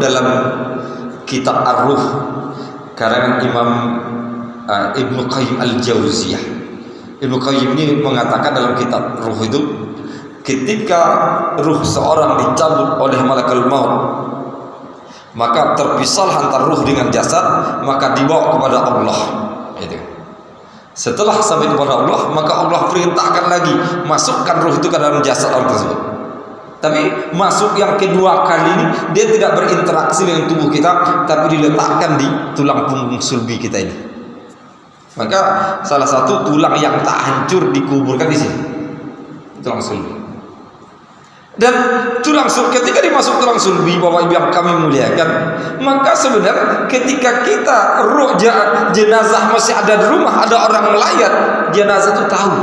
dalam kitab Ar-Ruh karangan Imam Ibnu Qayyim Al-Jauziyah. Ibnu Qayyim ini mengatakan dalam kitab Ruh itu, ketika ruh seorang dicabut oleh malakul maut, maka terpisah antara ruh dengan jasad, maka dibawa kepada Allah. Itu. Setelah sampai kepada Allah, maka Allah perintahkan lagi masukkan ruh itu ke dalam jasad orang tersebut. Tapi masuk yang kedua kali ini dia tidak berinteraksi dengan tubuh kita, tapi diletakkan di tulang punggung sulbi kita ini. Maka salah satu tulang yang tak hancur dikuburkan di sini, tulang sulbi. Dan tulang sulbi, ketika dimasuk tulang sulbi, Bapak Ibu yang kami muliakan, maka sebenarnya ketika kita ruh jenazah masih ada di rumah, ada orang melayat, jenazah itu tahu.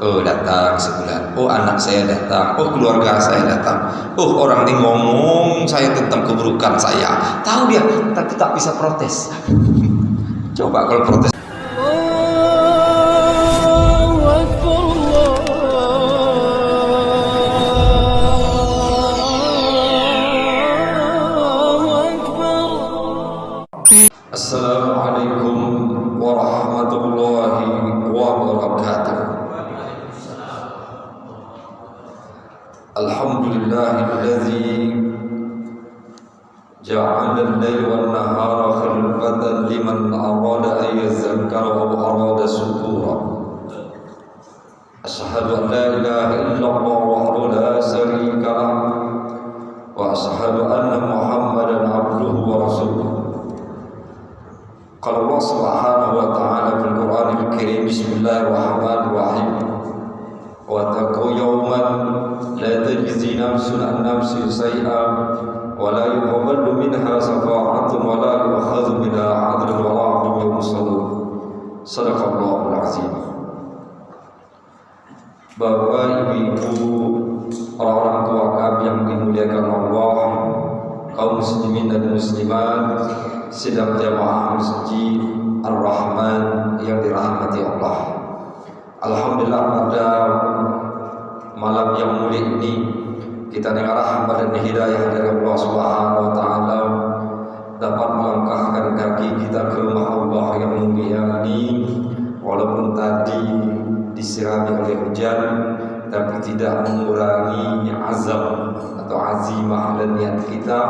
Oh datang sebulan, oh anak saya datang, oh keluarga saya datang, oh orang ini ngomong saya tentang keburukan saya, tahu dia, tapi tak bisa protes. Coba kalau protes. Assalamualaikum warahmatullahi wabarakatuh. Alhamdulillahilladzi ja'ala al-laila wan-nahara khilfatan liman arada an yadhakkara wa arada shukura. Asyhadu an la ilaha illallah wahdahu la syarika lah wa asyhadu anna Muhammadan abduhu wa rasuluh. Qala Allah Subhanahu wa ta'ala fil Qur'anil Karim, bismillahirrahmanirrahim. Wa taqu yawman la tajzi nafsun an nafsin shay'an wa la yuqbalu minha shafa'atun wa la yu'khadhu minha 'adlun wa la hum yunsalun. Shadaqallahul 'azim. Bapak, Ibu, orang tua kami yang dimuliakan Allah, kaum muslimin dan muslimat, sidang jamaah masjid Ar-Rahman yang dirahmati Allah. Alhamdulillah, pada malam yang mulia ini kita dengan rahmat dan hidayah dari Allah Subhanahu wa taala dapat melangkahkan kaki kita ke rumah Allah yang mulia ini, walaupun tadi disirami oleh hujan, tapi tidak mengurangi azam atau azimah dan niat kita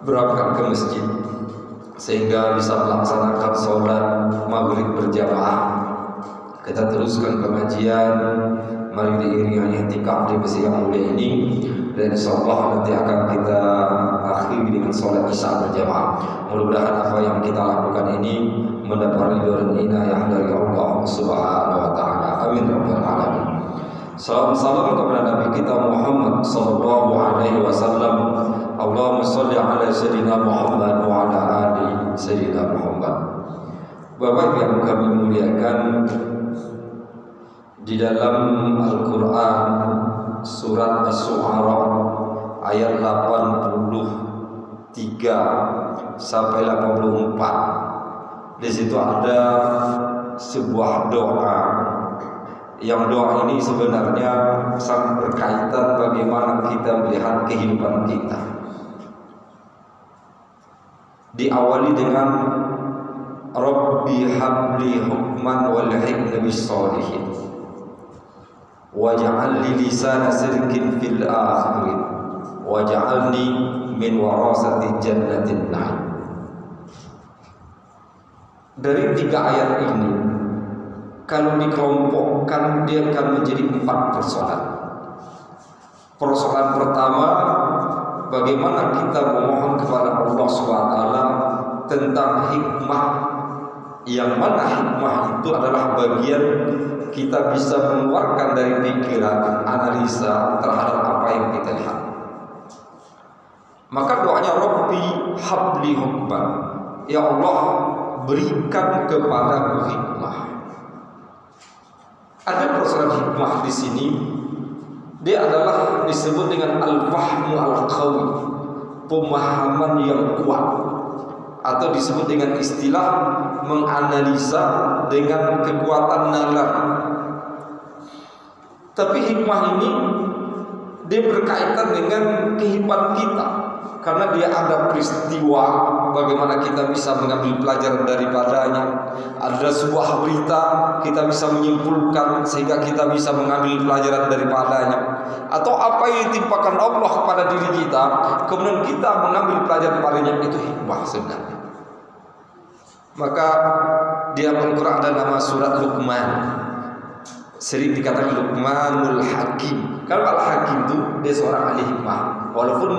berangkat ke masjid sehingga bisa melaksanakan sholat maghrib berjamaah. Kita teruskan pengajian, mari diiringi i'tikaf di masjid yang mulia ini, dan insyaallah nanti akan kita akhiri dengan sholat isya berjamaah. Mudah-mudahan apa yang kita lakukan ini mendapat ridho dan inayah dari Allah Subhanahu wa taala. Amin ya rabbal alamin. Salam kepada Nabi kita Muhammad sallallahu alaihi wasallam. Allahumma shalli ala sayyidina Muhammad wa ala ali sayyidina Muhammad. Bapak yang kami muliakan, di dalam Al-Qur'an surat Asy-Syu'ara ayat 83 sampai 84. Di situ ada sebuah doa. Yang doa ini sebenarnya sangat berkaitan bagaimana kita melihat kehidupan kita. Diawali dengan Rabbi habli hukman wal hikmah bis shalihin waj'al li lisana sidqin fil akhirin waj'alni min warasati jannatin na'im. Dari tiga ayat ini, kalau dikelompokkan dia akan menjadi 4 persoalan. Persoalan pertama, bagaimana kita memohon kepada Allah SWT tentang hikmah, yang mana hikmah itu adalah bagian kita bisa mengeluarkan dari pikiran, analisa terhadap apa yang kita lihat. Maka doanya Rabbi habli hukman, ya Allah berikan kepadaku hikmah. Ada persoalan hikmah di sini, dia adalah disebut dengan al-fahmu al-qawi, pemahaman yang kuat, atau disebut dengan istilah menganalisa dengan kekuatan nalar. Tapi hikmah ini dia berkaitan dengan kehidupan kita. karena dia ada peristiwa bagaimana kita bisa mengambil pelajaran daripadanya. Ada sebuah berita kita bisa menyimpulkan sehingga kita bisa mengambil pelajaran daripadanya. Atau apa yang ditimpakan Allah kepada diri kita, kemudian kita mengambil pelajaran padanya, itu hikmah sebenarnya. Maka di Al-Quran ada nama surat Luqman, sering dikatakan Luqmanul Hakim. Kalau Al-Hakim itu dia seorang ahli hikmah. Walaupun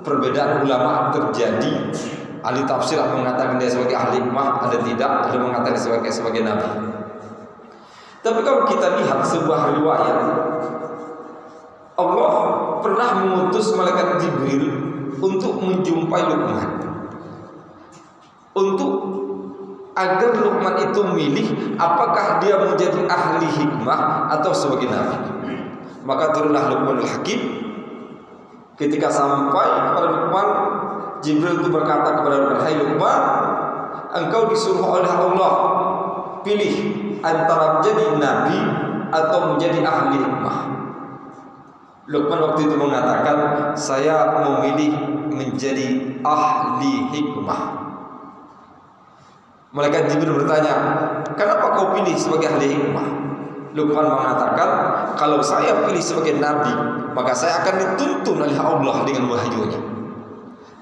perbedaan ulama terjadi, ahli tafsir ada mengatakan dia sebagai ahli hikmah, ada tidak, ada mengatakan sebagai nabi. Tapi kalau kita lihat sebuah riwayat, Allah pernah mengutus malaikat Jibril untuk menjumpai Luqman, untuk agar Luqman itu milih apakah dia menjadi ahli hikmah atau sebagai nabi. Maka turunlah Luqmanul Hakim. Ketika sampai kepada Luqman, Jibril itu berkata kepada Luqman, "Hai Luqman, engkau disuruh oleh Allah pilih antara menjadi nabi atau menjadi ahli hikmah." Luqman waktu itu mengatakan, "Saya memilih menjadi ahli hikmah." Malaikat Jibril bertanya, "Kenapa kau pilih sebagai ahli hikmah?" Luqman mengatakan, "Kalau saya pilih sebagai nabi, maka saya akan dituntun oleh Allah dengan wahyunya.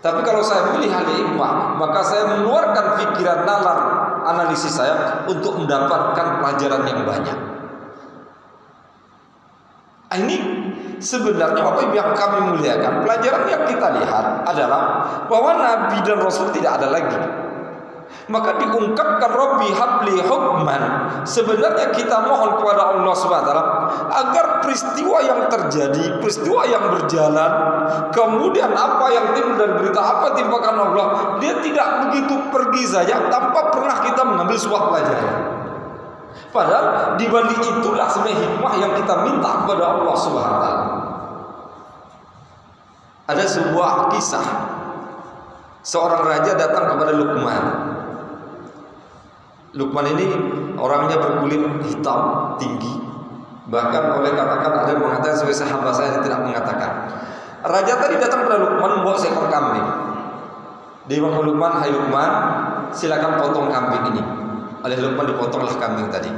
Tapi kalau saya pilih ahli hikmah, maka saya mengeluarkan pikiran nalar analisis saya untuk mendapatkan pelajaran yang banyak." Ini sebenarnya apa yang kami muliakan, pelajaran yang kita lihat adalah bahwa nabi dan rasul tidak ada lagi. Maka diungkapkan Rabbi habli hukman. Sebenarnya kita mohon kepada Allah SWT agar peristiwa yang terjadi, peristiwa yang berjalan, kemudian apa yang timbul dari berita apa timpakan Allah, dia tidak begitu pergi saja tanpa pernah kita mengambil sebuah pelajaran. Padahal di balik itulah sebenarnya hikmah yang kita minta kepada Allah SWT. Ada sebuah kisah, seorang raja datang kepada Luqman. Luqman ini orangnya berkulit hitam tinggi, bahkan oleh katakan ada yang mengatakan sebagai sahabat saya tidak mengatakan. Raja tadi datang kepada Luqman membawa seekor kambing. Dia bilang, "Luqman, hai Luqman, silakan potong kambing ini." Oleh Luqman dipotonglah kambing tadi.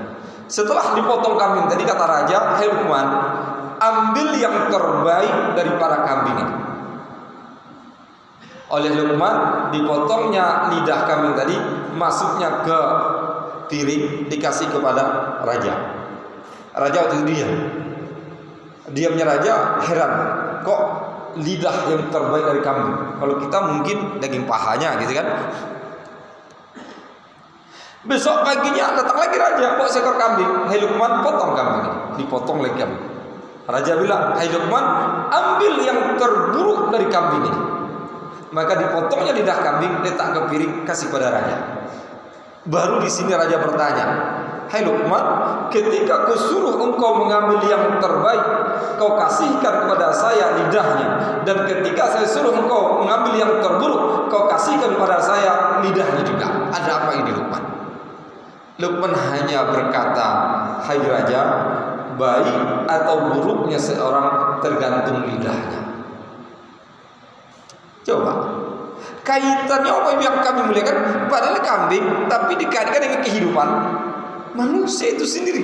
Setelah dipotong kambing tadi, kata raja, "Hai Luqman, ambil yang terbaik daripada kambing ini." Oleh Luqman dipotongnya lidah kambing tadi, masuknya ke piring, dikasih kepada raja. Raja waktu itu diamnya raja heran, kok lidah yang terbaik dari kambing? Kalau kita mungkin daging pahanya gitu kan. Besok paginya datang lagi raja bawa seekor kambing. "Hai Luqman, potong kambing ini." Dipotong lagi kambing. Raja bilang, "Hai Luqman, ambil yang terburuk dari kambing ini." Maka dipotongnya lidah kambing, letak ke piring, kasih pada raja. Baru di sini raja bertanya, "Hai Luqman, ketika kusuruh engkau mengambil yang terbaik, kau kasihkan kepada saya lidahnya, dan ketika saya suruh engkau mengambil yang terburuk, kau kasihkan kepada saya lidahnya juga. Ada apa ini Luqman?" Luqman hanya berkata, "Hai raja, baik atau buruknya seorang tergantung lidahnya." Coba kaitannya apa yang kami muliakan? Padahal kambing, tapi dikaitkan dengan kehidupan manusia itu sendiri.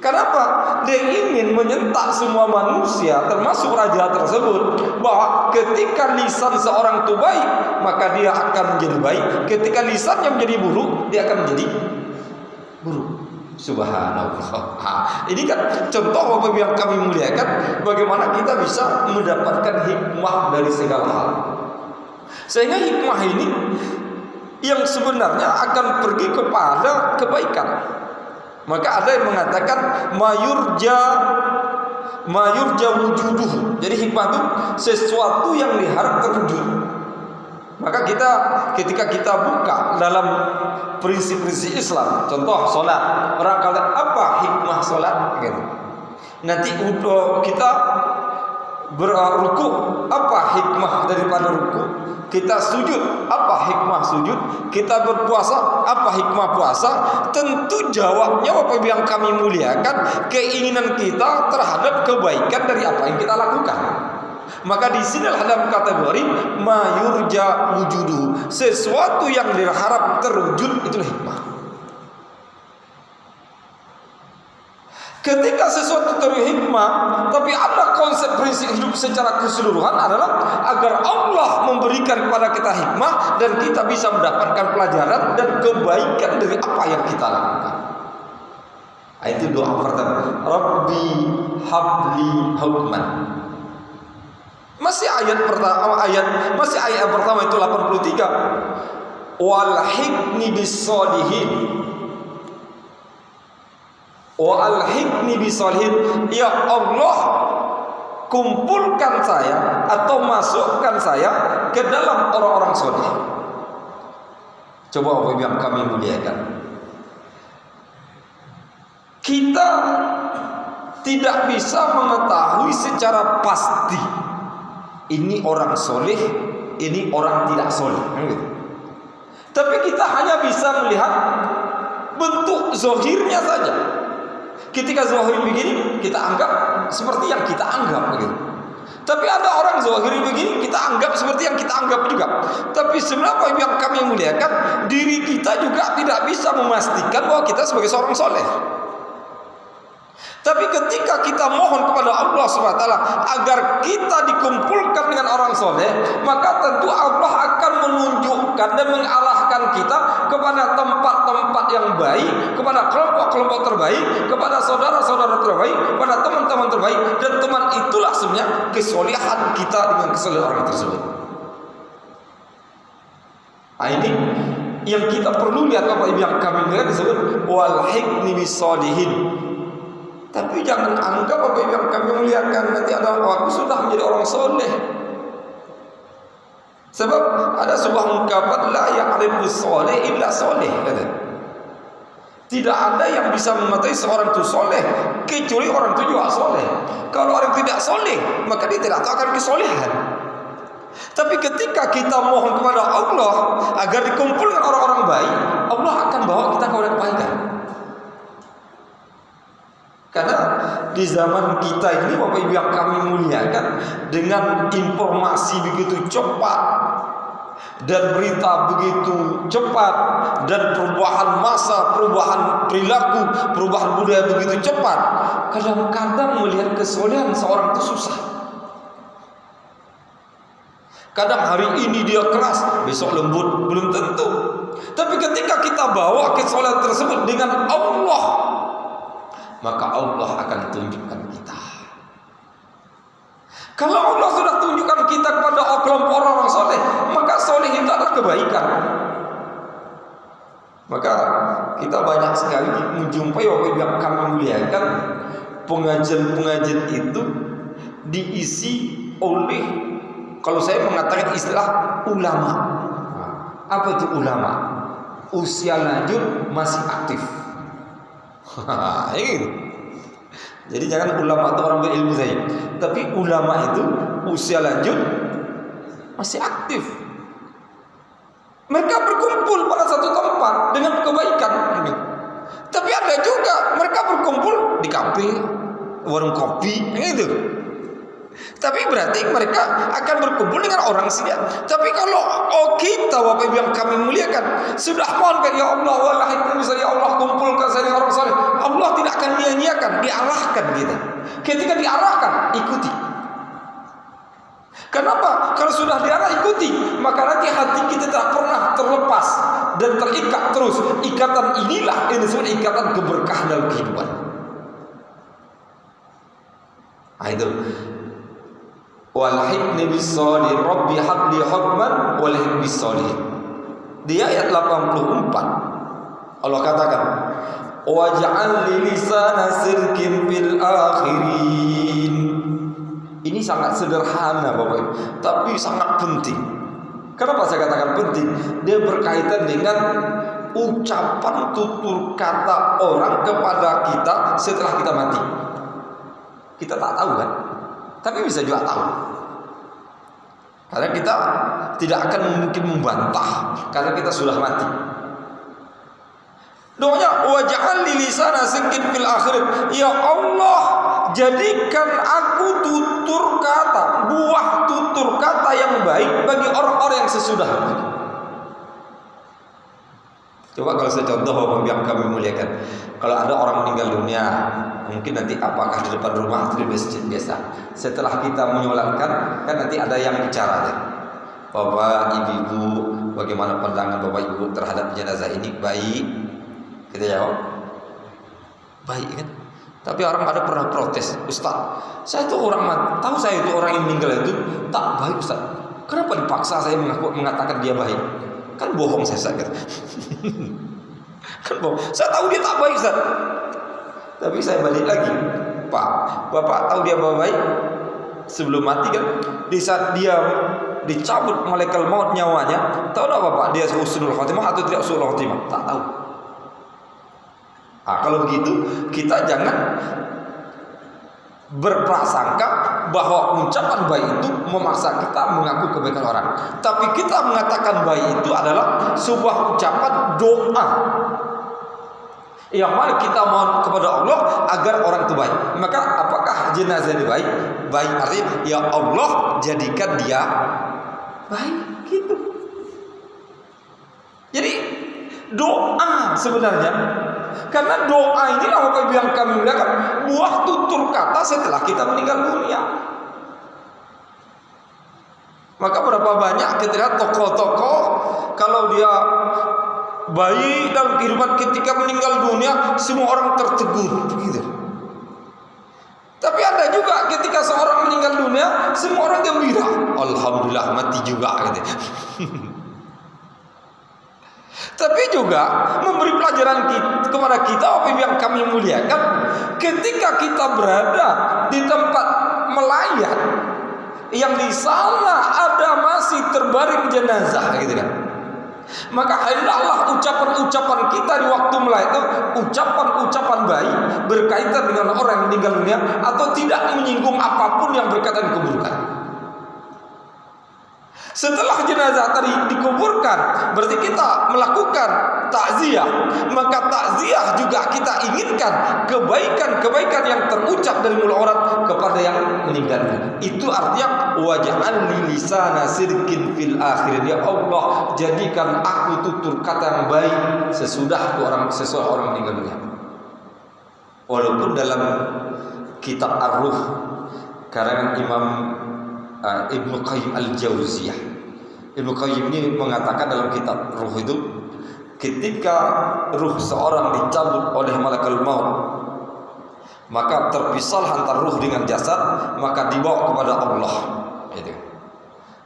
Kenapa? Dia ingin menyentak semua manusia, termasuk raja tersebut, bahwa ketika lisan seorang itu baik, maka dia akan menjadi baik. Ketika lisannya menjadi buruk, dia akan menjadi buruk. Subhanallah. Ini kan contoh apa yang kami muliakan, bagaimana kita bisa mendapatkan hikmah dari segala hal. Sehingga hikmah ini yang sebenarnya akan pergi kepada kebaikan. Maka ada yang mengatakan mayurja wujuduh. Jadi hikmah itu sesuatu yang diharap terwujud. Maka ketika kita buka dalam prinsip-prinsip Islam, contoh sholat, orang kata apa hikmah sholat? Gitu. Nanti kita berruku, apa hikmah daripada ruku? Kita sujud, apa hikmah sujud? Kita berpuasa, apa hikmah puasa? Tentu jawabnya apa yang kami muliakan, keinginan kita terhadap kebaikan dari apa yang kita lakukan. Maka di sini dalam kategori mayurja wujudu, sesuatu yang diharap terwujud itulah hikmah. Ketika sesuatu terhikmah, tapi ada konsep prinsip hidup secara keseluruhan adalah agar Allah memberikan kepada kita hikmah dan kita bisa mendapatkan pelajaran dan kebaikan dari apa yang kita lakukan. Itu doa pertama, Rabbi habli hukman. Masih ayat pertama itu 83. Wal hikni bis-shalihin. Wa alhiqni bisalihin, ya Allah kumpulkan saya atau masukkan saya ke dalam orang-orang soleh. Coba Bapak yang kami muliakan, kita tidak bisa mengetahui secara pasti ini orang soleh, ini orang tidak soleh. Tapi kita hanya bisa melihat bentuk zahirnya saja. Ketika zahir begini, kita anggap seperti yang kita anggap begitu. Tapi ada orang zahir begini, kita anggap seperti yang kita anggap juga. Tapi sebenarnya yang kami muliakan, diri kita juga tidak bisa memastikan bahwa kita sebagai seorang soleh. Tapi ketika kita mohon kepada Allah SWT agar kita dikumpulkan dengan orang soleh, maka tentu Allah akan menunjukkan dan mengarahkan kita kepada tempat-tempat yang baik, kepada kelompok-kelompok terbaik, kepada saudara-saudara terbaik, kepada teman-teman terbaik. Dan teman itulah sebenarnya kesolehan kita dengan kesolehan orang tersebut. Ini yang kita perlu lihat. Bapak Ibu yang kami lihat disebut wal hikni bis-shalihin. Tapi jangan anggap Bapak Ibu yang kami muliakan nanti ada aku sudah menjadi orang soleh. Sebab ada sebuah ungkapan la ya'rifus soleh illa soleh, kata. Tidak ada yang bisa mengetahui seorang itu soleh kecuali orang itu juga soleh. Kalau orang tidak soleh, maka dia tidak tahu akan kesolehan. Tapi ketika kita mohon kepada Allah agar dikumpulkan orang-orang baik, Allah akan bawa kita kepada kebaikan. Karena di zaman kita ini Bapak Ibu yang kami muliakan, dengan informasi begitu cepat dan berita begitu cepat dan perubahan masa, perubahan perilaku, perubahan budaya begitu cepat, kadang-kadang melihat kesolehan seorang itu susah. Kadang hari ini dia keras, besok lembut, belum tentu. Tapi ketika kita bawa kesolehan tersebut dengan Allah, maka Allah akan tunjukkan kita. Kalau Allah sudah tunjukkan kita kepada kelompok orang soleh, maka soleh itu adalah kebaikan. Maka kita banyak sekali menjumpai Bapak Ibu yang kami muliakan, pengajian-pengajian itu diisi oleh, kalau saya mengatakan istilah ulama. Apa itu ulama? Usia lanjut masih aktif. Jadi jangan ulama itu orang berilmu saja, tapi ulama itu usia lanjut masih aktif. Mereka berkumpul pada satu tempat dengan kebaikan. Tapi ada juga mereka berkumpul di kafe, warung kopi, gitu. Tapi berarti mereka akan berkumpul dengan orang siap. Tapi kalau kita Bapak Ibu yang kami muliakan sudah mohon ya Allah, wallahi ya Allah kumpulkan saya dengan orang saleh, Allah tidak akan nyanyiakan, diarahkan kita. Ketika diarahkan, ikuti. Kenapa? Kalau sudah diarah, ikuti. Maka nanti hati kita tak pernah terlepas dan terikat terus. Ikatan inilah yang disebut ikatan keberkahan dalam kehidupan. Itu wal hikni bis-shalihin, Rabbi habli hukman wal hikni bis-shalihin. Di ayat 84 Allah katakan waj'al li lisana sirkin fil akhirin. Ini sangat sederhana Bapak Ibu, tapi sangat penting. Kenapa saya katakan penting? Dia berkaitan dengan ucapan tutur kata orang kepada kita setelah kita mati. Kita tak tahu kan? Tapi bisa juga tahu. Karena kita tidak akan mungkin membantah karena kita sudah mati. Doanya waj'al li lisana sidqin fil akhirin. Ya Allah, jadikan aku tutur kata, buah tutur kata yang baik bagi orang-orang yang sesudah. Coba kalau saya contoh Bapak yang kami muliakan, kalau ada orang meninggal dunia, mungkin nanti apakah di depan rumah atau di masjid biasa. Setelah kita menyolatkan, kan nanti ada yang bicara deh. Bapak, ibu-ibu, bagaimana pandangan Bapak Ibu terhadap jenazah ini? Baik. Kita jawab, baik kan? Tapi orang ada pernah protes, Ustaz, saya itu orang tahu saya itu orang yang meninggal itu tak baik Ustaz. Kenapa dipaksa saya mengatakan dia baik? Kan bohong saya Ustaz. Kan bohong. Saya tahu dia tak baik Ustaz. Tapi saya balik lagi, Pak, Bapak tahu dia baik sebelum mati kan? Di saat dia dicabut malaikat maut nyawanya, tahu tak Bapak dia husnul khotimah atau tidak husnul khotimah? Tak tahu. Nah, kalau begitu kita jangan berprasangka bahwa ucapan baik itu memaksa kita mengaku kebaikan orang. Tapi kita mengatakan baik itu adalah sebuah ucapan doa yang mana kita mohon kepada Allah agar orang itu baik. Maka apakah jenazah ini baik? Baik artinya ya Allah jadikan dia baik gitu. Jadi doa sebenarnya, karena doa inilah Bapak yang kami muliakan, buah tutur kata setelah kita meninggal dunia. Maka berapa banyak kita lihat tokoh-tokoh kalau dia baik dalam kehidupan ketika meninggal dunia semua orang tertegun begitu. Tapi ada juga ketika seorang meninggal dunia semua orang gembira, alhamdulillah mati juga gitu. Tapi juga memberi pelajaran kepada kita apa yang kami muliakan, ketika kita berada di tempat melayat yang di sana ada masih terbaring jenazah gitu kan, maka hendaklah ucapan-ucapan kita di waktu melayat itu ucapan-ucapan baik berkaitan dengan orang yang meninggal dunia atau tidak menyinggung apapun yang berkaitan dengan keburukan. Setelah jenazah tadi dikuburkan, berarti kita melakukan takziah. Maka takziah juga kita inginkan kebaikan-kebaikan yang terucap dari mulut orang kepada yang meninggal. Itu artinya waj'al li lisana sidqin fil akhirin. Ya Allah, jadikan aku tutur kata yang baik sesudah seseorang meninggal dunia. Walaupun dalam kitab Ar-Ruh karangan Imam Ibnu Qayyim al-Jauziyah, Ibnu Qayyim ini mengatakan dalam kitab Ruh itu, ketika ruh seorang dicabut oleh malaikat maut, maka terpisah antara ruh dengan jasad, maka dibawa kepada Allah. Itu.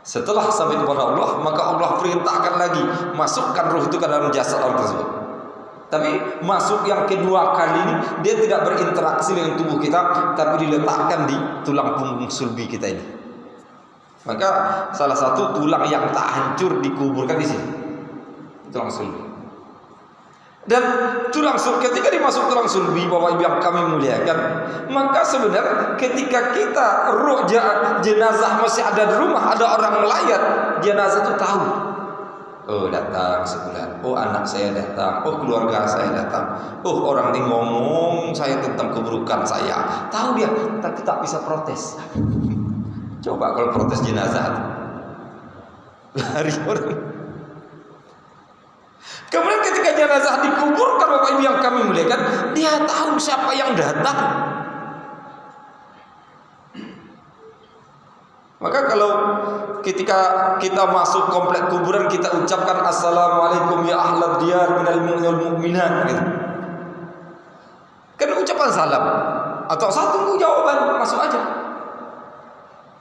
Setelah sampai kepada Allah, maka Allah perintahkan lagi masukkan ruh itu ke dalam jasad orang tersebut. Tapi masuk yang kedua kali ini dia tidak berinteraksi dengan tubuh kita, tapi diletakkan di tulang punggung sulbi kita ini. Maka salah satu tulang yang tak hancur dikuburkan di sini, tulang sulbi. Dan tulang sulbi, ketika dimasuk tulang sulbi, Bapak Ibu yang kami muliakan, maka sebenarnya ketika kita ruh jenazah masih ada di rumah, ada orang melayat, jenazah itu tahu. Oh datang sebulan, oh anak saya datang, oh keluarga saya datang, oh orang ini ngomong saya tentang keburukan saya, tahu dia, tapi tak bisa protes. Coba kalau protes jenazah, lari orang. Kemudian ketika jenazah dikuburkan, Bapak Ibu yang kami muliakan, dia tahu siapa yang datang. Maka kalau ketika kita masuk komplek kuburan, kita ucapkan assalamualaikum ya ahlad diyar minal mu'minin wal mu'minat gitu. Kan ucapan salam. Atau saya tunggu jawaban, masuk aja.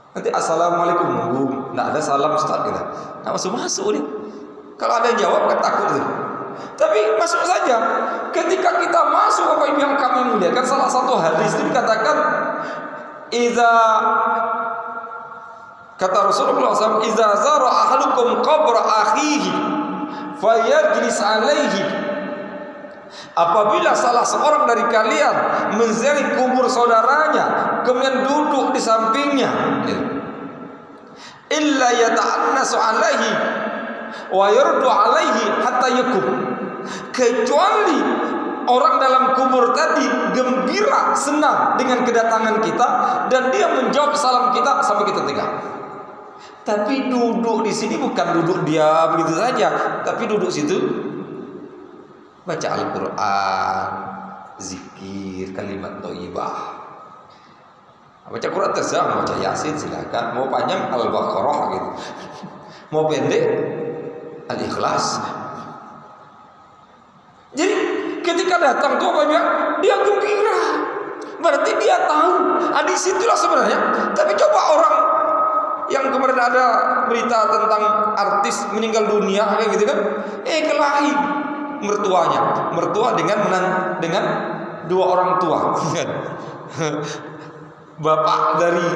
Nanti assalamualaikum, nunggu, nggak ada salam Ustaz kita, nggak masuk nih. Kalau ada yang jawab kan takut tuh. Tapi masuk saja. Ketika kita masuk, Bapak Ibu yang kami muliakan, salah satu hadis itu dikatakan, kata Rasulullah SAW, iza zara ahadukum qabra akhihi fayajlis alaihi. Apabila salah seorang dari kalian menziarahi kubur saudaranya, kemudian duduk di sampingnya, illa yata'annasu alaihi wa yurdu alaihi hatta yakum. kecuali orang dalam kubur tadi gembira, senang dengan kedatangan kita, dan dia menjawab salam kita sampai kita tegak. Tapi duduk di sini bukan duduk dia begitu saja, tapi duduk situ baca Al-Quran, zikir, kalimat thayyibah. Baca Quran terserah, mau baca Yasin silakan, mau panjang Al-Baqarah gitu, mau pendek Al-Ikhlas. Jadi ketika datang tuh banyak dia gembira, berarti dia tahu. Di situlah sebenarnya. Tapi coba orang yang kemarin ada berita tentang artis meninggal dunia kayak gitu kan, kelahi mertua dengan dua orang tua. Bapak dari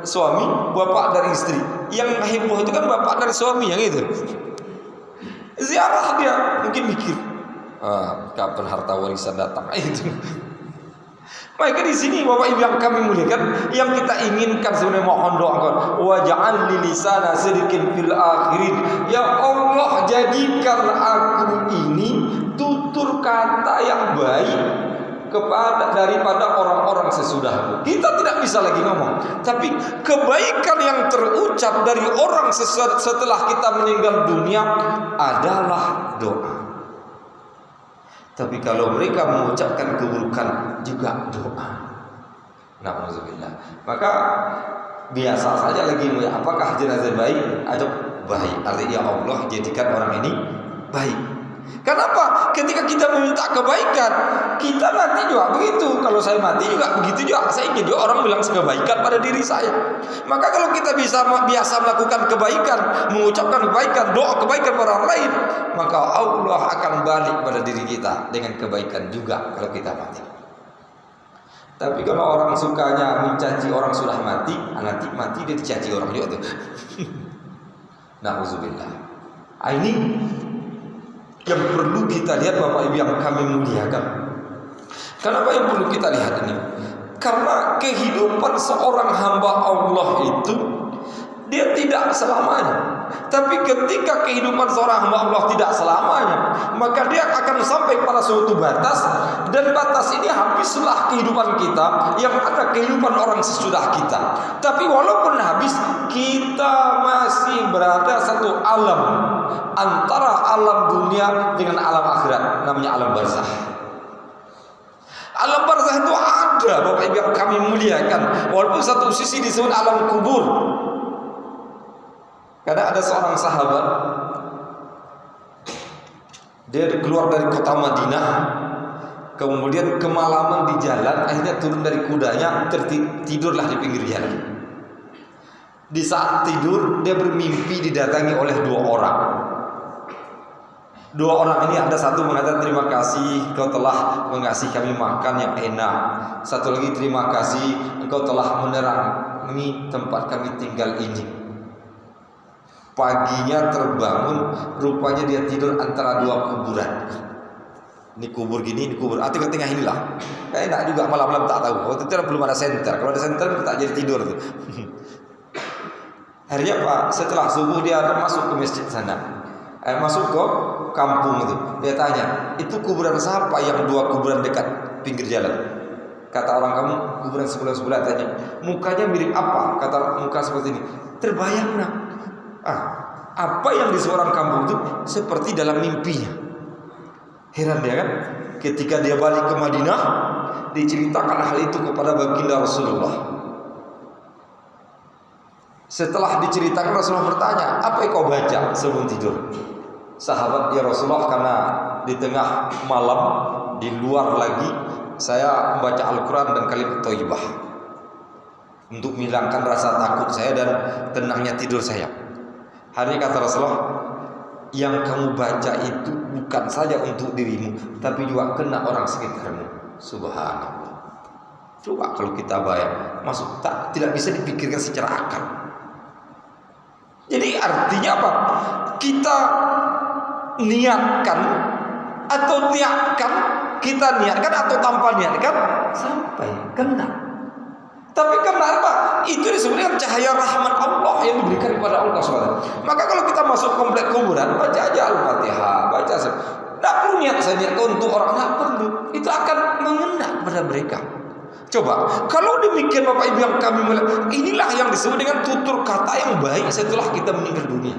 suami, bapak dari istri. Yang heboh itu kan bapak dari suami yang itu. Ziarah dia mungkin mikir, kapan harta warisan datang itu. Maka di sini Bapak Ibu yang kami muliakan, yang kita inginkan sebenarnya mohon doakan, waj'al li lisana sidqin fil akhirin. Ya Allah, jadikan aku ini tutur kata yang baik daripada orang-orang sesudahku. Kita tidak bisa lagi ngomong, tapi kebaikan yang terucap dari orang setelah kita meninggal dunia adalah doa. Tapi kalau mereka mengucapkan keburukan juga doa. Na'udzubillah. Maka biasa saja lagi, apakah jenazah baik atau baik? Artinya ya Allah jadikan orang ini baik. Kenapa? Ketika kita meminta kebaikan, kita nanti juga begitu. Kalau saya mati juga begitu juga. Saya ingin juga orang bilang kebaikan pada diri saya. Maka kalau kita biasa melakukan kebaikan, mengucapkan kebaikan, doa kebaikan pada orang lain, maka Allah akan balik pada diri kita dengan kebaikan juga kalau kita mati. Tapi kalau orang sukanya mencaci orang sudah mati, nanti mati dia dicaci orang juga tuh. Na'udzubillah. Ini yang perlu kita lihat Bapak Ibu yang kami muliakan. Kenapa yang perlu kita lihat ini? Karena kehidupan seorang hamba Allah itu dia tidak selamanya. Tapi ketika kehidupan seorang hamba Allah tidak selamanya, maka dia akan sampai pada suatu batas, dan batas ini habislah kehidupan kita, yang ada kehidupan orang sesudah kita. Tapi walaupun habis, kita masih berada satu alam antara alam dunia dengan alam akhirat, namanya alam barzakh. Alam barzakh itu ada Bapak Ibu yang kami muliakan, walaupun satu sisi disebut alam kubur. Karena ada seorang sahabat, dia keluar dari kota Madinah, kemudian kemalaman di jalan, akhirnya turun dari kudanya, tidurlah di pinggir jalan. Di saat tidur, dia bermimpi didatangi oleh dua orang. Dua orang ini, ada satu mengatakan, terima kasih engkau telah mengasihi kami makan yang enak. Satu lagi, terima kasih engkau telah menerangi tempat kami tinggal ini. Paginya terbangun, rupanya dia tidur antara dua kuburan. Ini kubur gini, ini kubur. Tengah-tengah inilah. Enak juga, malam-malam tak tahu. Waktu itu belum ada senter. Kalau ada senter tak jadi tidur tuh. Akhirnya Pak, setelah subuh dia masuk ke masjid sana. Masuk ke kampung itu. Dia tanya, itu kuburan siapa yang dua kuburan dekat pinggir jalan? Kata orang, kamu kuburan sebelah-sebelah. Tanya, mukanya mirip apa? Kata, muka seperti ini. Terbayang nak. Apa yang di seorang kampung itu seperti dalam mimpinya. Heran dia kan? Ketika dia balik ke Madinah, diceritakan hal itu kepada baginda Rasulullah. Setelah diceritakan, Rasulullah bertanya, apa yang kau baca sebelum tidur? Sahabat, ya Rasulullah, karena di tengah malam, di luar lagi, saya membaca Al-Quran dan kalimat thayyibah untuk menghilangkan rasa takut saya dan tenangnya tidur saya. Hari kata Rasulullah, yang kamu baca itu bukan saja untuk dirimu, tapi juga kena orang sekitarmu. Subhanallah. Coba kalau kita bayang, masuk tidak bisa dipikirkan secara akal. Jadi artinya apa? Kita niatkan atau tanpa niatkan sampai kena. Tapi kenapa? Itu disebut dengan cahaya rahmat Allah yang diberikan kepada Allah SWT. Maka kalau kita masuk komplek kuburan, baca aja Al-Fatihah, baca. Tidak Kalau niat saya niatkan untuk orang nggak perlu, itu akan mengena pada mereka. Coba, kalau demikian Bapak Ibu yang kami melihat, inilah yang disebut dengan tutur kata yang baik setelah kita meninggal dunia.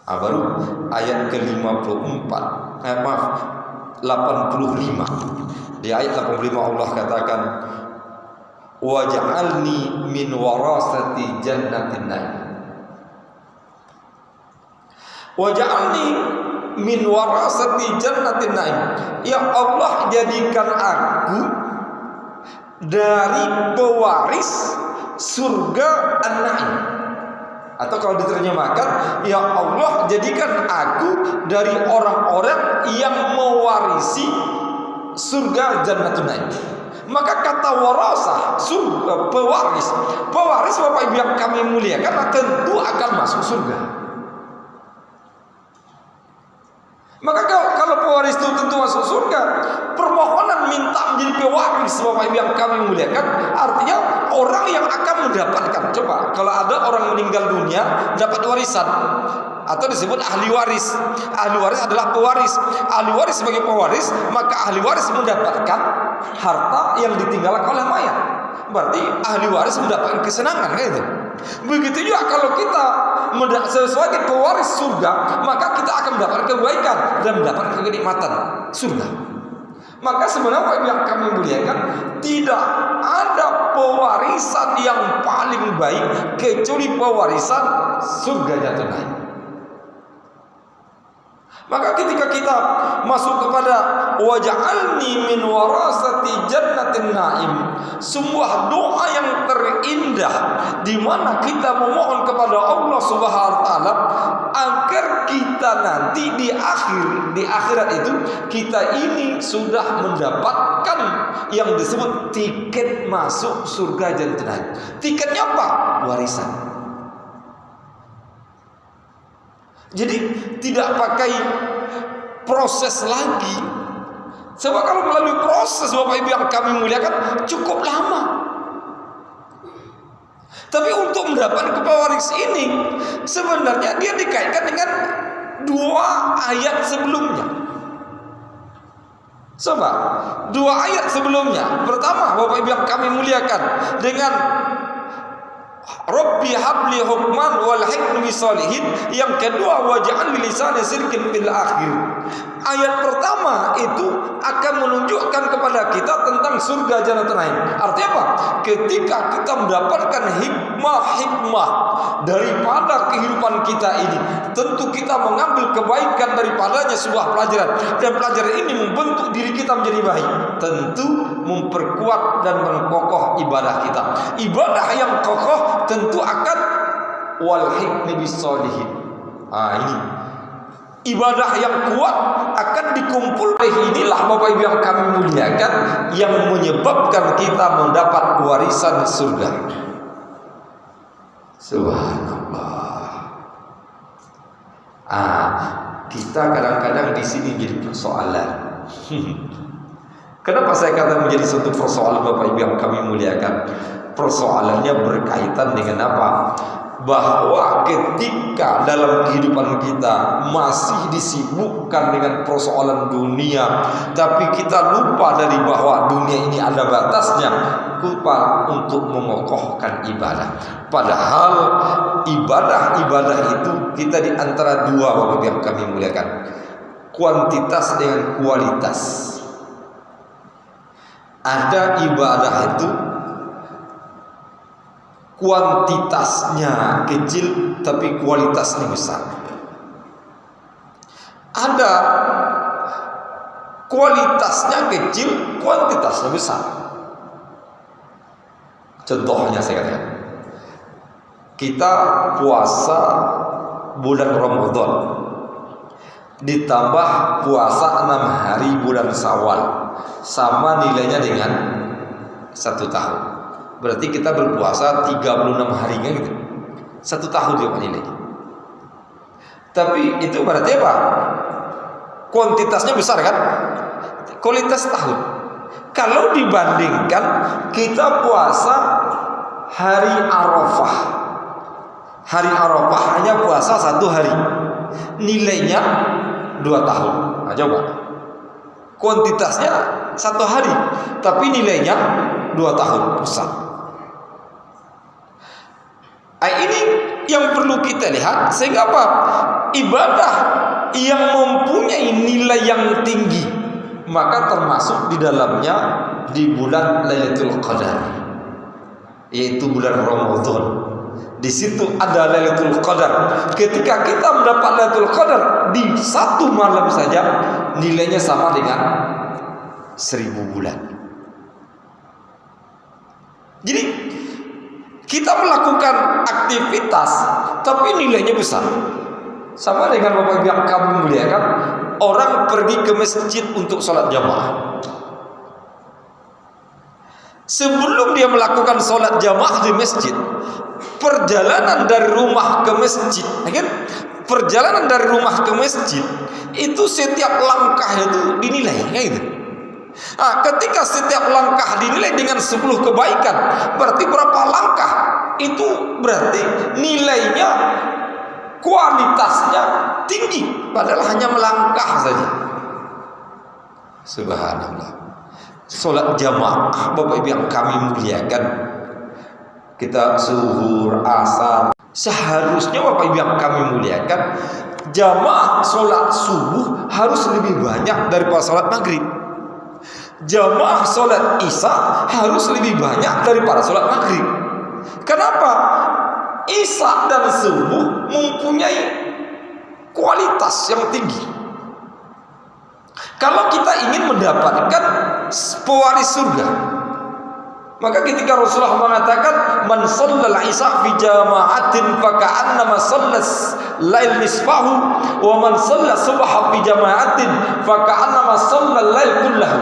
Baru ayat ke-55, 85. Di ayat 85 Allah katakan, waj'alni min warasati jannatin na'im. Waj'alni min warasati jannatin na'im. Ya Allah, jadikan aku dari pewaris surga An-Na'im. Atau kalau diterjemahkan, ya Allah, jadikan aku dari orang-orang yang mewarisi surga Jannatul Na'im. Maka kata warasah, surga, pewaris Bapak Ibu yang kami muliakan tentu akan masuk surga. Maka kalau pewaris itu tentu masuk surga, permohonan minta menjadi pewaris Bapak Ibu yang kami muliakan, artinya orang yang akan mendapatkan. Coba, kalau ada orang meninggal dunia dapat warisan, atau disebut ahli waris. Ahli waris adalah pewaris. Ahli waris sebagai pewaris, maka ahli waris mendapatkan harta yang ditinggalkan oleh mayat. Berarti ahli waris mendapatkan kesenangan, kan itu. Begitu juga kalau kita sebagai pewaris surga, maka kita akan mendapatkan kebaikan dan mendapatkan kenikmatan surga. Maka sebenarnya yang kami muliakan, tidak ada pewarisan yang paling baik kecuali pewarisan surga Jannatul Na'im. Maka ketika kita masuk kepada waj'alni min warasati jannatin na'im, sebuah doa yang terindah di mana kita memohon kepada Allah Subhanahu wa taala agar kita nanti di akhirat itu kita ini sudah mendapatkan yang disebut tiket masuk surga Jannatul Na'im. Tiketnya apa? Warisan. Jadi tidak pakai proses lagi. Sebab kalau melalui proses Bapak Ibu yang kami muliakan cukup lama. Tapi untuk mendapatkan pewaris ini sebenarnya dia dikaitkan dengan dua ayat sebelumnya. Coba, dua ayat sebelumnya. Pertama, Bapak Ibu yang kami muliakan, dengan Rabbi habli hukman wal hikmi salihin. Yang kedua, waj'al lisani sidqin fil akhir. Ayat pertama itu akan menunjukkan kepada kita tentang surga Jannatul Na'im. Artinya apa? Ketika kita mendapatkan hikmah daripada kehidupan kita ini, tentu kita mengambil kebaikan daripadanya sebuah pelajaran, dan pelajaran ini membentuk diri kita menjadi baik. Tentu memperkuat dan mengkokoh ibadah kita. Ibadah yang kokoh tentu akan wal hikmi bisolihin. Ini ibadah yang kuat akan dikumpulkan. Inilah Bapak Ibu yang kami muliakan, yang menyebabkan kita mendapat warisan surga. Subhanallah. Kita kadang-kadang di sini jadi persoalan. Kenapa saya kata menjadi suatu persoalan Bapak Ibu yang kami muliakan? Persoalannya berkaitan dengan apa? Bahwa ketika dalam kehidupan kita masih disibukkan dengan persoalan dunia, tapi kita lupa dari bahwa dunia ini ada batasnya, lupa untuk mengokohkan ibadah. Padahal ibadah itu kita di antara dua Bapak yang kami muliakan, kuantitas dengan kualitas. Ada ibadah itu kuantitasnya kecil tapi kualitasnya besar. Ada kualitasnya kecil, kuantitasnya besar. Contohnya saya katakan, kita puasa bulan Ramadan ditambah puasa 6 hari bulan Syawal, sama nilainya dengan 1 tahun. Berarti kita berpuasa 36 harinya gitu. 1 tahun juga nilainya. Tapi itu berarti apa? Kuantitasnya besar kan? Kualitas tahun. Kalau dibandingkan kita puasa hari Arafah. Hari Arafah hanya puasa 1 hari. nilainya 2 tahun. Nah, coba. Kuantitasnya 1 hari, tapi nilainya 2 tahun. Besar. Ini yang perlu kita lihat, sehingga apa? Ibadah yang mempunyai nilai yang tinggi, maka termasuk di dalamnya di bulan Lailatul Qadar, yaitu bulan Ramadan. Di situ ada Lailatul Qadar. Ketika kita mendapat Lailatul Qadar di 1 malam saja, nilainya sama dengan 1000 bulan. Jadi kita melakukan aktivitas tapi nilainya besar. Sama dengan Bapak Ibu yang kami muliakan, orang pergi ke masjid untuk sholat jamaah. Sebelum dia melakukan sholat jamaah di masjid, perjalanan dari rumah ke masjid, kan? Perjalanan dari rumah ke masjid itu setiap langkah itu dinilai, kayak gitu. Nah, ketika setiap langkah dinilai dengan 10 kebaikan, berarti berapa langkah? Itu berarti nilainya, kualitasnya tinggi, padahal hanya melangkah saja. Subhanallah. Sholat jamaah Bapak Ibu yang kami muliakan, kita zuhur, asar, seharusnya Bapak Ibu yang kami muliakan, jamaah sholat subuh harus lebih banyak daripada sholat maghrib. Jamaah sholat isya harus lebih banyak daripada sholat maghrib. Kenapa? Isya dan subuh mempunyai kualitas yang tinggi. Kalau kita ingin mendapatkan pewaris surga, maka ketika Rasulullah mengatakan man shallal isya fi jama'atin fa ka'annama shallas lail nisfahu wa man shalla subha fi jama'atin fa ka'annama shallal lail kullahu.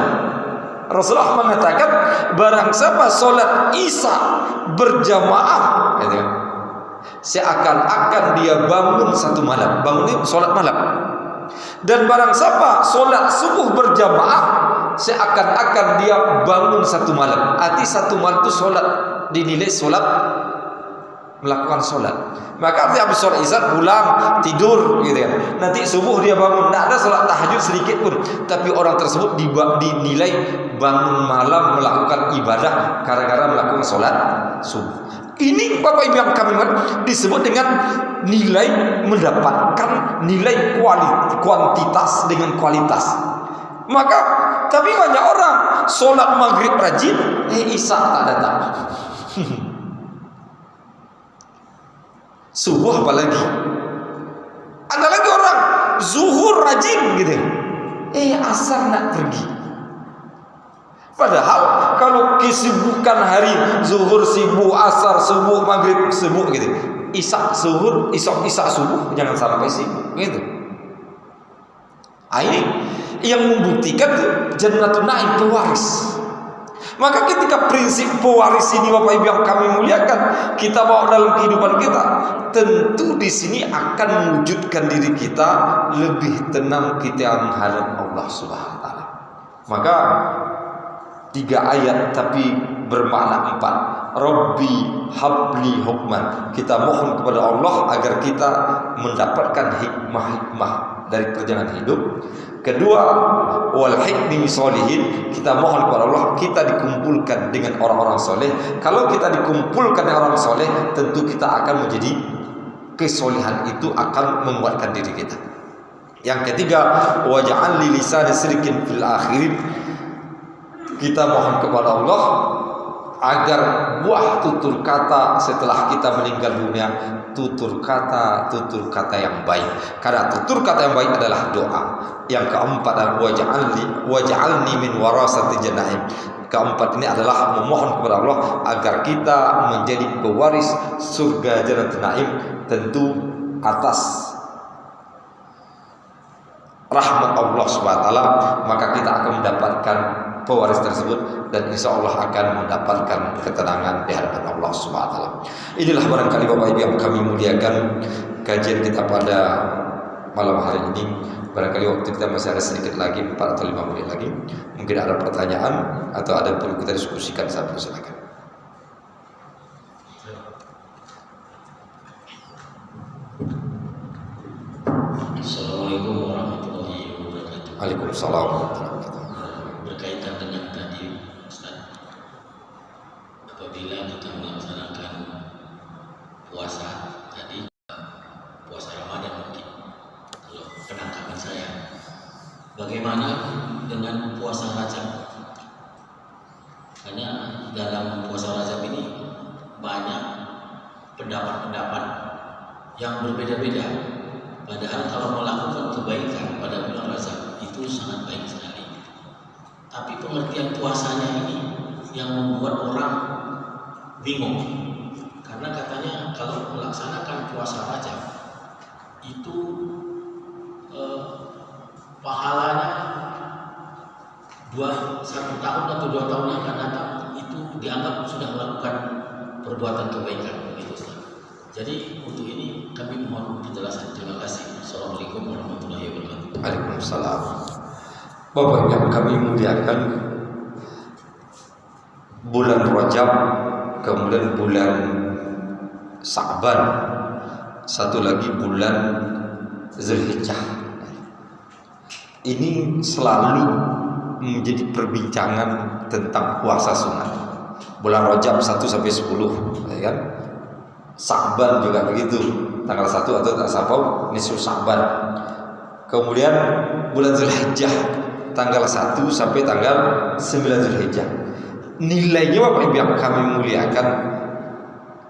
Rasulullah mengatakan barang siapa sholat isya berjamaah, gitu, seakan-akan dia bangun 1 malam, bangunnya sholat malam. Dan barang siapa sholat subuh berjamaah, seakan-akan dia bangun 1 malam. Arti 1 malam itu sholat dinilai sholat, melakukan sholat. Maka arti habis sholat isya pulang tidur, gitu kan. Nanti subuh dia bangun, tidak ada sholat tahajud sedikit pun, tapi orang tersebut dinilai bangun malam melakukan ibadah gara-gara melakukan sholat subuh. Ini Bapak Ibu yang kami disebut dengan nilai, mendapatkan nilai kuantitas dengan kualitas. Maka tapi banyak orang sholat maghrib rajin, isya tak datang. Subuh apalagi. Ada lagi orang zuhur rajin gitu, asar nak pergi. Padahal kalau kesibukan hari, zuhur sibuk, asar sibuk, maghrib sibuk gitu, isya zuhur, isya subuh jangan sampai sibuk gitu. Ini yang membuktikan Jannatul Naim, pewaris. Maka ketika prinsip pewaris ini Bapak Ibu yang kami muliakan, kita bawa dalam kehidupan kita, tentu di sini akan mewujudkan diri kita lebih tenang kita menghadap Allah Subhanahu wa taala. Maka 3 ayat tapi bermakna 4. Rabbi habli hukman. Kita mohon kepada Allah agar kita mendapatkan hikmah-hikmah dari perjalanan hidup. Kedua, wal hikmi sholihin. Kita mohon kepada Allah kita dikumpulkan dengan orang-orang soleh. Kalau kita dikumpulkan dengan orang soleh, tentu kita akan menjadi, kesolehan itu akan menguatkan diri kita. Yang ketiga, waj'al li lisani sidqin fil akhirin. Kita mohon kepada Allah agar buah tutur kata setelah kita meninggal dunia, tutur kata yang baik. Karena tutur kata yang baik adalah doa. Yang keempat adalah waj'alni min warasati jannatin. Keempat ini adalah memohon kepada Allah agar kita menjadi pewaris surga Jannatul Naim, tentu atas rahmat Allah SWT. Maka kita akan mendapatkan pewaris tersebut dan insya Allah akan mendapatkan ketenangan di hadapan Allah SWT. Inilah barangkali Bapak Ibu yang kami muliakan kajian kita pada malam hari ini. Barangkali waktu kita masih ada sedikit lagi, 4 atau 5 menit lagi. Mungkin ada pertanyaan atau ada yang perlu kita diskusikan, saya persilakan. Assalamualaikum warahmatullahi wabarakatuh. Waalaikumsalam warahmatullahi wabarakatuh. Berkaitan dengan tadi Ustaz, apabila kita melaksanakan puasa tadi, puasa Ramadan mungkin, kalau penangkapan saya, bagaimana dengan puasa Rajab? Karena dalam puasa Rajab ini banyak pendapat-pendapat yang berbeda-beda. Padahal kalau melakukan kebaikan pada bulan Rajab itu sangat baik sekali. Tapi pengertian puasanya ini yang membuat orang bingung. Karena katanya kalau melaksanakan puasa Rajab itu pahalanya 1 tahun atau 2 tahun yang akan datang itu dianggap sudah melakukan perbuatan kebaikan, begitu Ustaz. Jadi untuk ini kami mohon penjelasan. Terima kasih. Assalamualaikum warahmatullahi wabarakatuh. Waalaikumsalam. Bapak yang kami muliakan, bulan Rajab, kemudian bulan Sa'ban, satu lagi bulan Zulhijjah. Ini selalu menjadi perbincangan tentang puasa sunat. Bulan Rajab 1 sampai 10, ya kan? Sa'ban juga begitu, tanggal 1 atau Safar nisfu Sa'ban. Kemudian bulan Zulhijjah tanggal 1 sampai tanggal 9 Zulhijjah. Nilainya Bapak Ibu yang kami muliakan,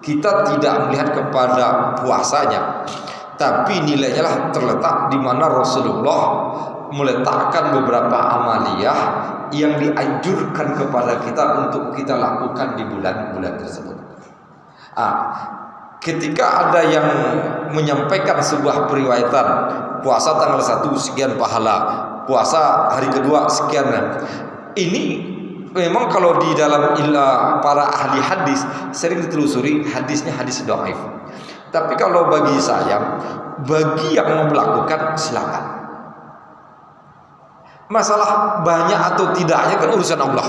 kita tidak melihat kepada puasanya, tapi nilainya lah terletak di mana Rasulullah meletakkan beberapa amaliyah yang dianjurkan kepada kita untuk kita lakukan di bulan-bulan tersebut. Ketika ada yang menyampaikan sebuah periwayatan, puasa tanggal 1 sekian pahala, puasa hari kedua sekian. Ini memang kalau di dalam para ahli hadis sering ditelusuri, hadisnya hadis dhaif. Tapi kalau bagi saya, bagi yang mau melakukan silakan. Masalah banyak atau tidaknya kan urusan Allah.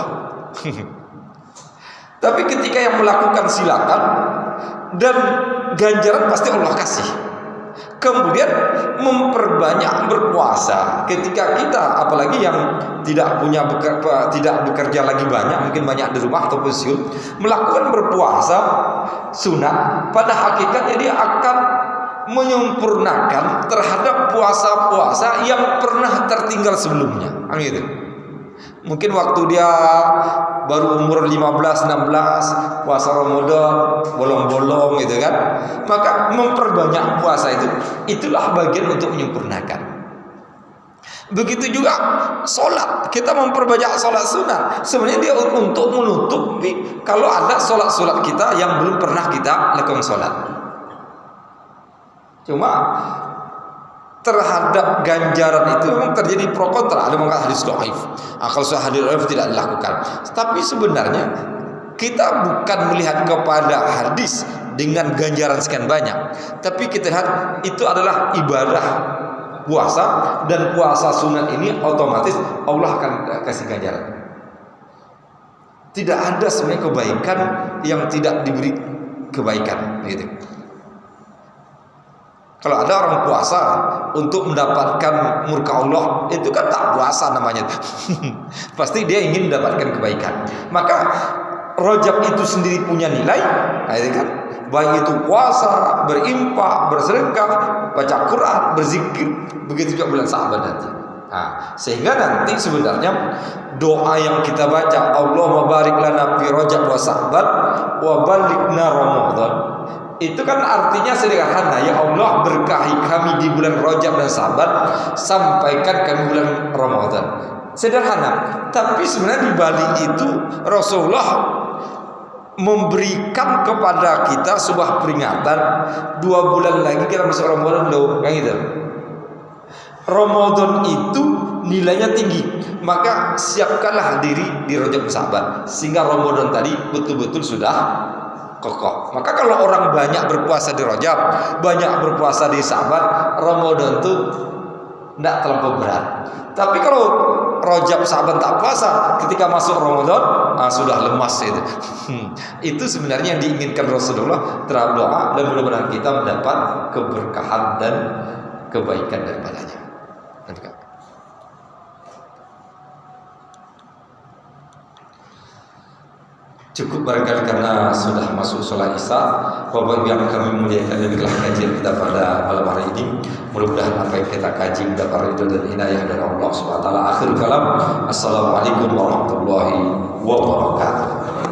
Tapi ketika yang melakukan silakan, dan ganjaran pasti Allah kasih. Kemudian memperbanyak berpuasa. Ketika kita, apalagi yang tidak bekerja lagi banyak, mungkin banyak di rumah atau pensiun, melakukan berpuasa sunat, pada hakikatnya dia akan menyempurnakan terhadap puasa-puasa yang pernah tertinggal sebelumnya. Gitu. Mungkin waktu dia baru umur 15-16, puasa Ramadan bolong-bolong gitu kan, maka memperbanyak puasa itulah bagian untuk menyempurnakan. Begitu juga sholat, kita memperbanyak sholat sunat, sebenarnya dia untuk menutupi kalau ada sholat-sholat kita yang belum pernah kita lakukan sholat. Cuma terhadap ganjaran itu memang terjadi pro kontra. Ada mengatakan hadis dhaif. Kalau hadis dhaif tidak dilakukan. Tapi sebenarnya kita bukan melihat kepada hadis dengan ganjaran sekian banyak, tapi kita lihat itu adalah ibadah puasa, dan puasa sunat ini otomatis Allah akan kasih ganjaran. Tidak ada sebenarnya kebaikan yang tidak diberi kebaikan, gitu. Kalau ada orang puasa untuk mendapatkan murka Allah, itu kan tak puasa namanya. Pasti dia ingin mendapatkan kebaikan. Maka Rajab itu sendiri punya nilai, kan? Baik itu puasa, berinfak, bersedekah, baca Quran, berzikir, begitu juga bulan Sa'ban nanti. Sehingga nanti sebenarnya doa yang kita baca, Allahumma barik lana fi Rajab wa Sa'ban wa balighna Ramadan, itu kan artinya sederhana, ya Allah berkahi kami di bulan Rajab dan Sa'ban, sampaikan kami bulan Ramadan. Sederhana, tapi sebenarnya di balik itu Rasulullah memberikan kepada kita sebuah peringatan, 2 bulan lagi kita masuk Ramadan loh, kayak gitu. Ramadan itu nilainya tinggi, maka siapkanlah diri di Rajab Sa'ban sehingga Ramadan tadi betul-betul sudah kokoh. Maka kalau orang banyak berpuasa di Rajab, banyak berpuasa di Sa'ban, Ramadan itu tidak terlalu berat. Tapi kalau Rajab Sa'ban tak puasa, ketika masuk Ramadan sudah lemas itu. Itu sebenarnya yang diinginkan Rasulullah terhadap doa, dan mudah-mudahan kita mendapat keberkahan dan kebaikan daripadanya. Cukup barangkali karena sudah masuk sholat isya. Bapak Ibu yang kami muliakan, demikianlah kajian kita pada malam hari ini. Mudah-mudahan apa yang kita kaji mendapat ridho dan inayah dari Allah Subhanahu wa taala. Akhir kalam, assalamualaikum warahmatullahi wabarakatuh.